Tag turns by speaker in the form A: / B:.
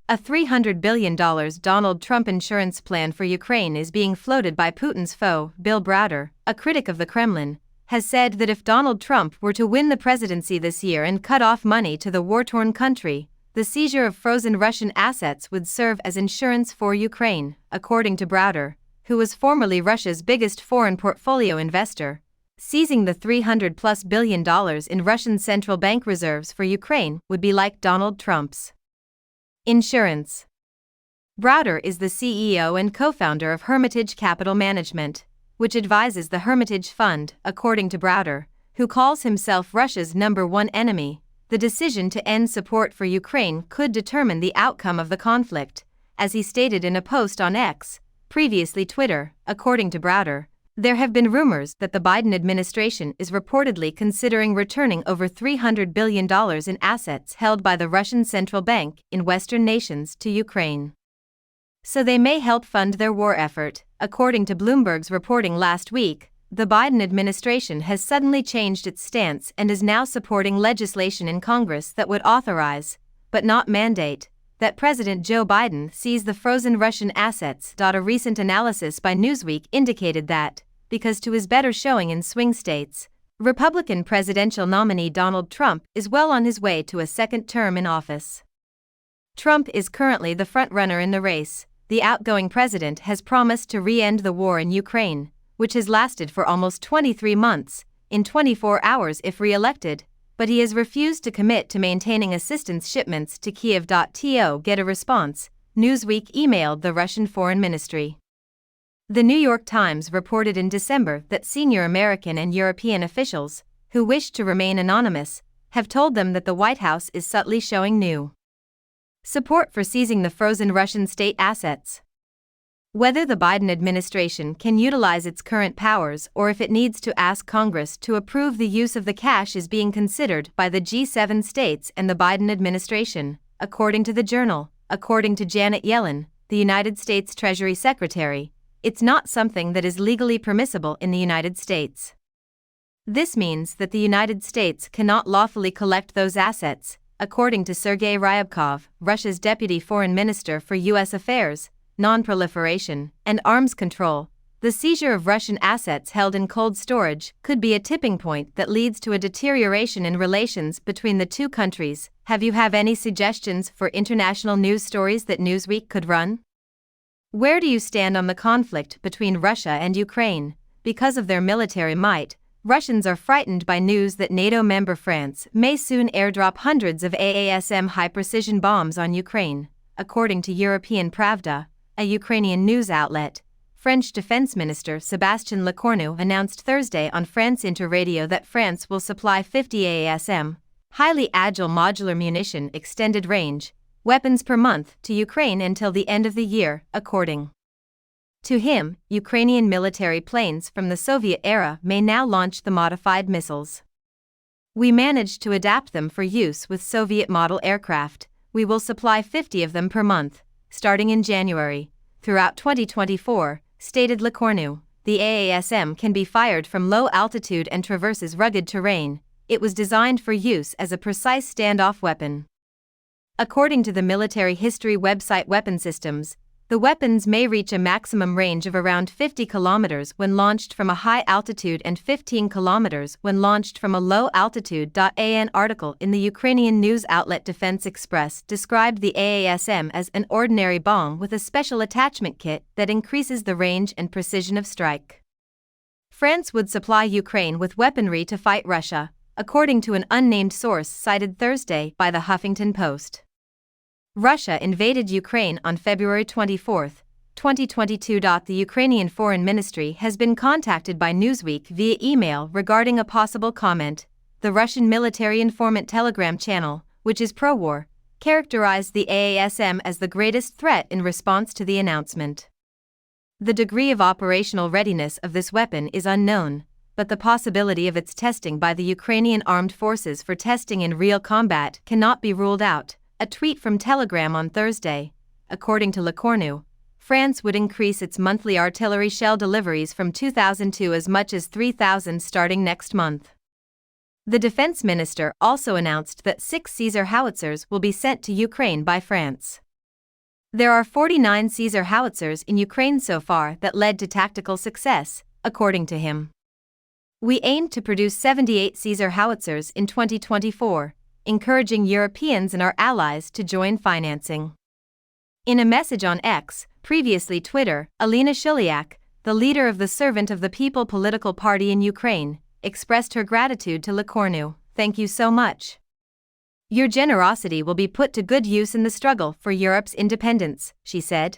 A: A $300 billion Donald Trump insurance plan for Ukraine is being floated by Putin's foe. Bill Browder, a critic of the Kremlin, has said that if Donald Trump were to win the presidency this year and cut off money to the war-torn country, the seizure of frozen Russian assets would serve as insurance for Ukraine, according to Browder, who was formerly Russia's biggest foreign portfolio investor. Seizing the $300+ billion in Russian central bank reserves for Ukraine would be like Donald Trump's insurance. Browder is the CEO and co-founder of Hermitage Capital Management, which advises the Hermitage Fund, according to Browder, who calls himself Russia's #1 enemy. The decision to end support for Ukraine could determine the outcome of the conflict, as he stated in a post on X, previously Twitter. According to Browder, there have been rumors that the Biden administration is reportedly considering returning over $300 billion in assets held by the Russian central bank in Western nations to Ukraine, so they may help fund their war effort. According to Bloomberg's reporting last week, the Biden administration has suddenly changed its stance and is now supporting legislation in Congress that would authorize, but not mandate, that President Joe Biden seize the frozen Russian assets. A recent analysis by Newsweek indicated that, because to his better showing in swing states, Republican presidential nominee Donald Trump is well on his way to a second term in office. Trump is currently the frontrunner in the race. The outgoing president has promised to re-end the war in Ukraine, which has lasted for almost 23 months, in 24 hours if re-elected, but he has refused to commit to maintaining assistance shipments to Kiev. To get a response, Newsweek emailed the Russian Foreign Ministry. The New York Times reported in December that senior American and European officials, who wished to remain anonymous, have told them that the White House is subtly showing new support for seizing the frozen Russian state assets. Whether the Biden administration can utilize its current powers or if it needs to ask Congress to approve the use of the cash is being considered by the G7 states and the Biden administration, according to the Journal. According to Janet Yellen, the United States Treasury Secretary, it's not something that is legally permissible in the United States. This means that the United States cannot lawfully collect those assets, according to Sergei Ryabkov, Russia's deputy foreign minister for U.S. Affairs, Non-Proliferation, and Arms Control. The seizure of Russian assets held in cold storage could be a tipping point that leads to a deterioration in relations between the two countries. Have any suggestions for international news stories that Newsweek could run? Where do you stand on the conflict between Russia and Ukraine? Because of their military might, Russians are frightened by news that NATO member France may soon airdrop hundreds of AASM high-precision bombs on Ukraine, according to European Pravda, a Ukrainian news outlet. French Defense Minister Sébastien Lecornu announced Thursday on France Inter Radio that France will supply 50 AASM, highly agile modular munition extended range, weapons per month to Ukraine until the end of the year, according to him. Ukrainian military planes from the Soviet era may now launch the modified missiles. We managed to adapt them for use with Soviet model aircraft. We will supply 50 of them per month, starting in January, throughout 2024, stated Lecornu. The AASM can be fired from low altitude and traverses rugged terrain. It was designed for use as a precise standoff weapon. According to the military history website Weapon Systems, the weapons may reach a maximum range of around 50 kilometers when launched from a high altitude and 15 kilometers when launched from a low altitude. An article in the Ukrainian news outlet Defense Express described the AASM as an ordinary bomb with a special attachment kit that increases the range and precision of strike. France would supply Ukraine with weaponry to fight Russia, according to an unnamed source cited Thursday by the Huffington Post. Russia invaded Ukraine on February 24, 2022. The Ukrainian Foreign Ministry has been contacted by Newsweek via email regarding a possible comment. The Russian military informant Telegram channel, which is pro-war, characterized the AASM as the greatest threat in response to the announcement. The degree of operational readiness of this weapon is unknown, but the possibility of its testing by the Ukrainian armed forces for testing in real combat cannot be ruled out. A tweet from Telegram on Thursday. According to Lecornu, France would increase its monthly artillery shell deliveries from 2,000 to as much as 3,000 starting next month. The defense minister also announced that 6 Caesar howitzers will be sent to Ukraine by France. There are 49 Caesar howitzers in Ukraine so far that led to tactical success, according to him. We aimed to produce 78 Caesar howitzers in 2024, encouraging Europeans and our allies to join financing. In a message on X, previously Twitter, Alina Shuliak, the leader of the Servant of the People political party in Ukraine, expressed her gratitude to Lecornu. "Thank you so much. Your generosity will be put to good use in the struggle for Europe's independence," she said.